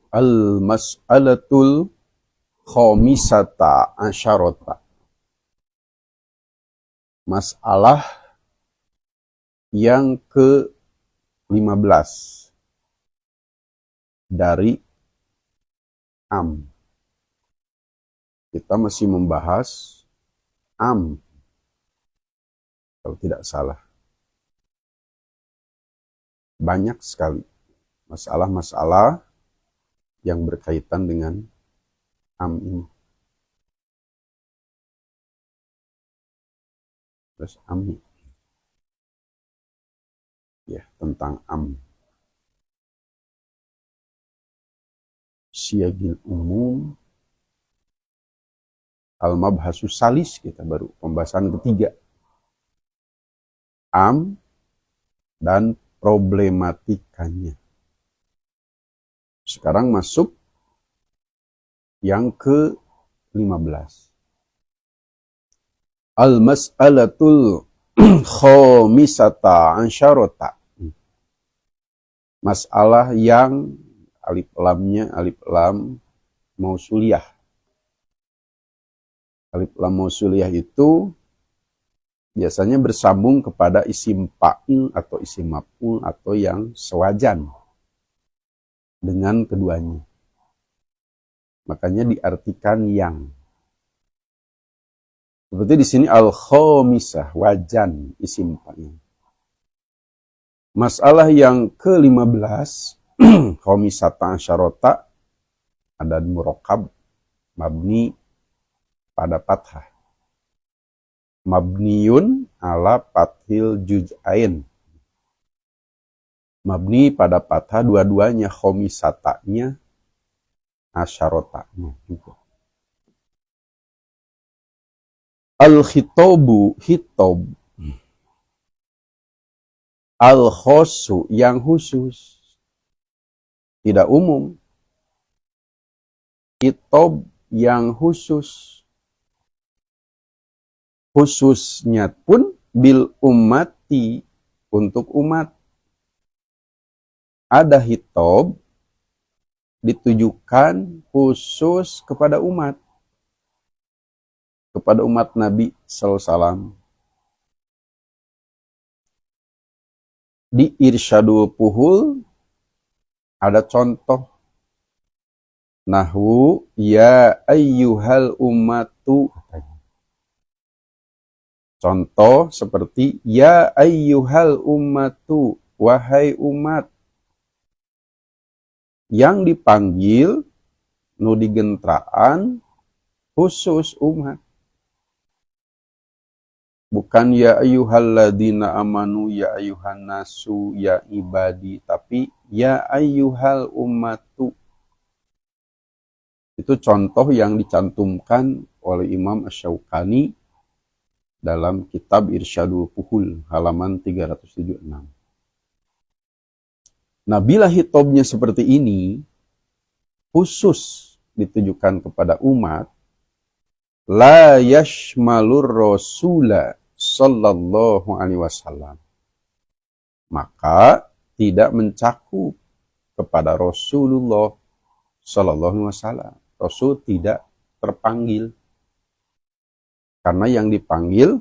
Al-mas'alatul khamisata asyarata. Masalah yang ke-15 dari am. Kita masih membahas am, kalau tidak salah. Banyak sekali masalah-masalah yang berkaitan dengan am ini. Terus am ya, tentang am. Siyagil umum al-mabhasus salis, kita baru pembahasan ketiga. Am dan problematikanya. Sekarang masuk yang ke-15. Al-mas'alatul khamisata asyarata. Masalah yang alif lamnya alif lam mausuliyah. Alif lam mausuliyah itu biasanya bersambung kepada isim fa'il atau isim maf'ul atau yang sewajan dengan keduanya. Makanya diartikan yang. Seperti di sini al-khamisah, wajan isim fa'il. Masalah yang ke-15, khamisata asyarata, ada murakkab mabni pada fathah. Mabniun ala fathil juz'ain. Mabni pada fathah dua-duanya, khamisatanya, asyarotanya juga. Al-khitobu, hitob. Al-khosu, yang khusus. Tidak umum. Hitob, yang khusus. Khususnya pun bil ummati, untuk umat. Ada hitob ditujukan khusus kepada umat. Kepada umat Nabi SAW. Di Irsyadul Fuhul ada contoh. Nahwu ya ayyuhal ummatu. Contoh seperti ya ayyuhal ummatu, wahai umat. Yang dipanggil nu digentraan khusus umat. Bukan ya ayyuhalladzina amanu, ya ayyuhan nasu, ya ibadi, tapi ya ayyuhal ummatu. Itu contoh yang dicantumkan oleh Imam Asy-Syaukani dalam kitab Irsyadul Fuhul halaman 376. Nah, bila hitobnya seperti ini, khusus ditujukan kepada umat, la yashmalur rasula sallallahu alaihi wasallam, maka tidak mencakup kepada Rasulullah sallallahu alaihi wasallam. Rasul tidak terpanggil. Karena yang dipanggil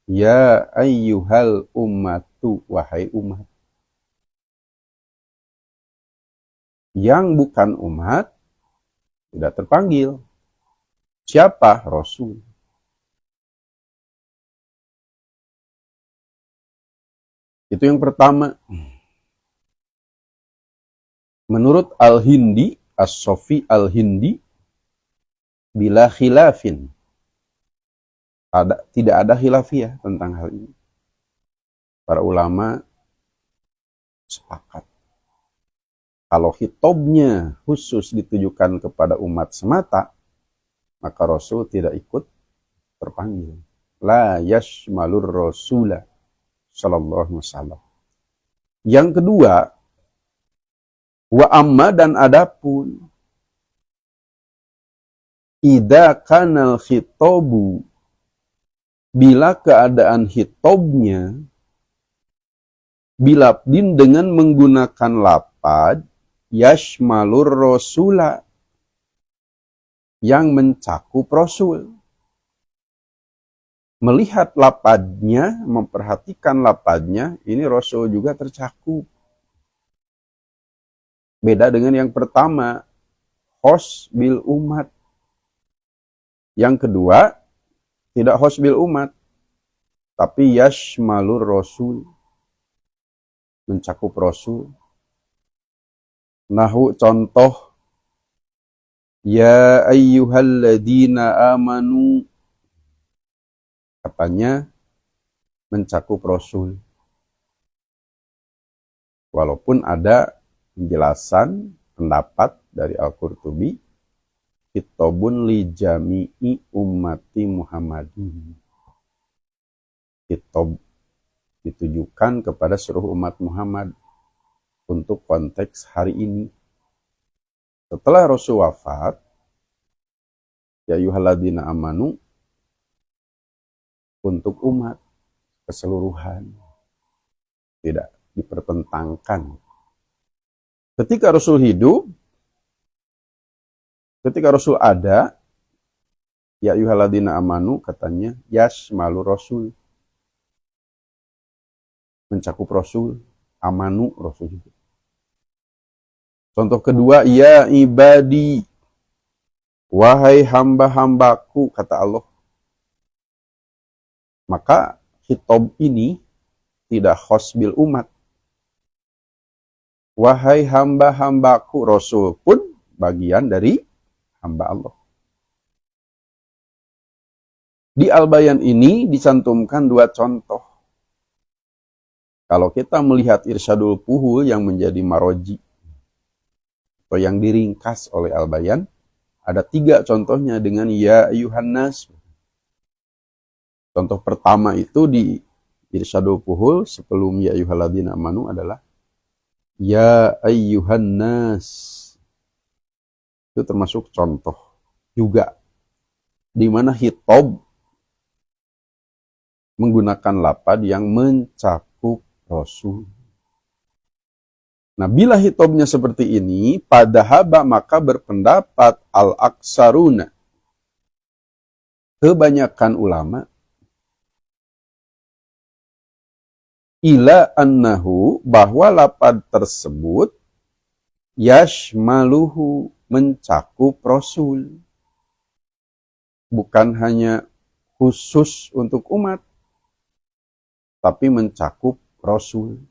ya ayyuhal ummatu, wahai umat. Yang bukan umat tidak terpanggil. Siapa? Rasul. Itu yang pertama. Menurut Al-Hindi, As-Sofi Al-Hindi, bila khilafin, tidak ada khilafiyah tentang hal ini. Para ulama sepakat. Kalau hitobnya khusus ditujukan kepada umat semata, maka Rasul tidak ikut terpanggil. La yashmalur rasula sallallahu alaihi wasallam. Yang kedua, wa amma, dan adapun idza kanal khitobu, bila keadaan hitobnya bilabdin dengan menggunakan lapad yashmalur rasula, yang mencakup Rasul. Melihat lapadnya, memperhatikan lapadnya, ini Rasul juga tercakup. Beda dengan yang pertama, khos bil umat. Yang kedua, tidak khos bil umat, tapi yashmalur rasul, mencakup Rasul. Nahu contoh, ya ayyuhalladzina amanu, katanya mencakup Rasul. Walaupun ada penjelasan pendapat dari Al-Qurtubi, kitabun li jami'i ummati Muhammadin. Kitab ditujukan kepada seluruh umat Muhammad untuk konteks hari ini. Setelah Rasul wafat, ya ayyuhalladzina amanu, untuk umat keseluruhan, tidak dipertentangkan. Ketika Rasul hidup, ketika Rasul ada, ya ayyuhalladzina amanu, katanya yashmalu Rasul, mencakup Rasul, amanu Rasul juga. Contoh kedua, ya ibadi, wahai hamba-hambaku, kata Allah. Maka khitab ini tidak khos bil umat. Wahai hamba-hambaku, Rasul pun bagian dari hamba Allah. Di Al-Bayan ini dicantumkan dua contoh. Kalau kita melihat Irsyadul Fuhul yang menjadi maroji, atau yang diringkas oleh Al-Bayan, ada 3 contohnya dengan ya ayyuhan nas. Contoh pertama itu di Irsyadul Fuhul sebelum ya ayyuhalladzina amanu adalah ya ayyuhan nas. Itu termasuk contoh juga di mana khitab menggunakan lapad yang mencakup Rasul. Nah, bila hitobnya seperti ini, padahaba maka berpendapat al-aksaruna, kebanyakan ulama, ila annahu, bahwa lapad tersebut yashmaluhu, mencakup Rasul. Bukan hanya khusus untuk umat, tapi mencakup Rasul.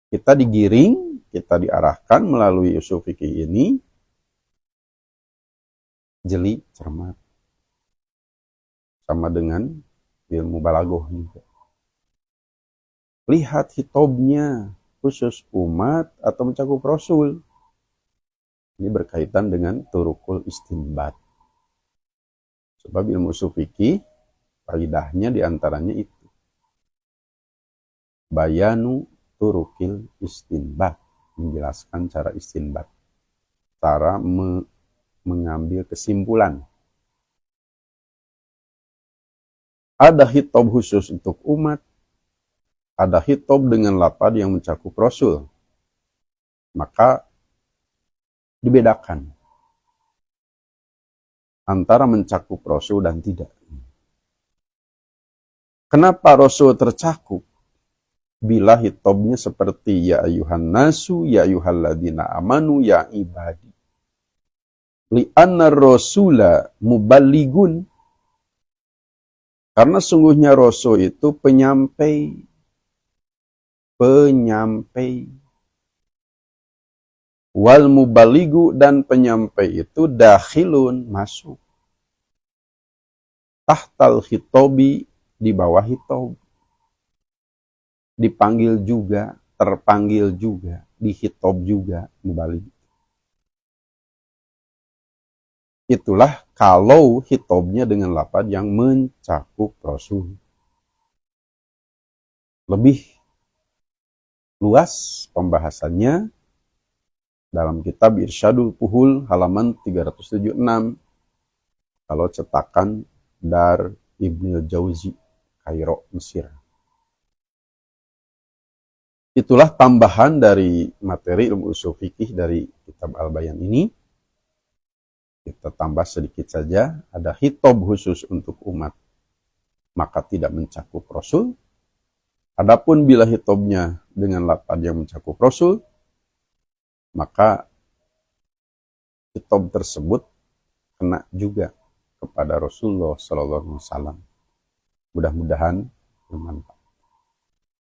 Kita digiring, kita diarahkan melalui usul fikih ini, jeli, cermat. Sama dengan ilmu balaghah juga. Lihat hitobnya, khusus umat atau mencakup Rasul. Ini berkaitan dengan turukul istinbat. Sebab ilmu usul fikih, faedahnya diantaranya itu. Bayanu turukil istinbat, menjelaskan cara istinbat, cara mengambil kesimpulan. Ada hitob khusus untuk umat, ada hitob dengan lapad yang mencakup Rasul. Maka dibedakan antara mencakup Rasul dan tidak. Kenapa Rasul tercakup? Bila hitobnya seperti ya ayyuhan nasu, ya ayyuhalladzina amanu, ya ibadi. Li'anna rasula muballigun. Karena sungguhnya Rasul itu penyampai. Wal muballigu, dan penyampai itu dakhilun, masuk. Tahtal hitobi, di bawah hitob. Dipanggil juga, terpanggil juga, dihitob juga, mubalig. Itulah kalau hitobnya dengan lapad yang mencakup Rasul. Lebih luas pembahasannya dalam kitab Irsyadul Fuhul halaman 376. Kalau cetakan Dar Ibnul Jauzi, Kairo, Mesir. itulah tambahan dari materi ilmu usul fikih dari kitab Al-Bayan ini. Kita tambah sedikit saja, ada khitab khusus untuk umat, maka tidak mencakup Rasul. Adapun bila khitabnya dengan lafaz yang mencakup Rasul, maka khitab tersebut kena juga kepada Rasulullah SAW. Mudah-mudahan bermanfaat.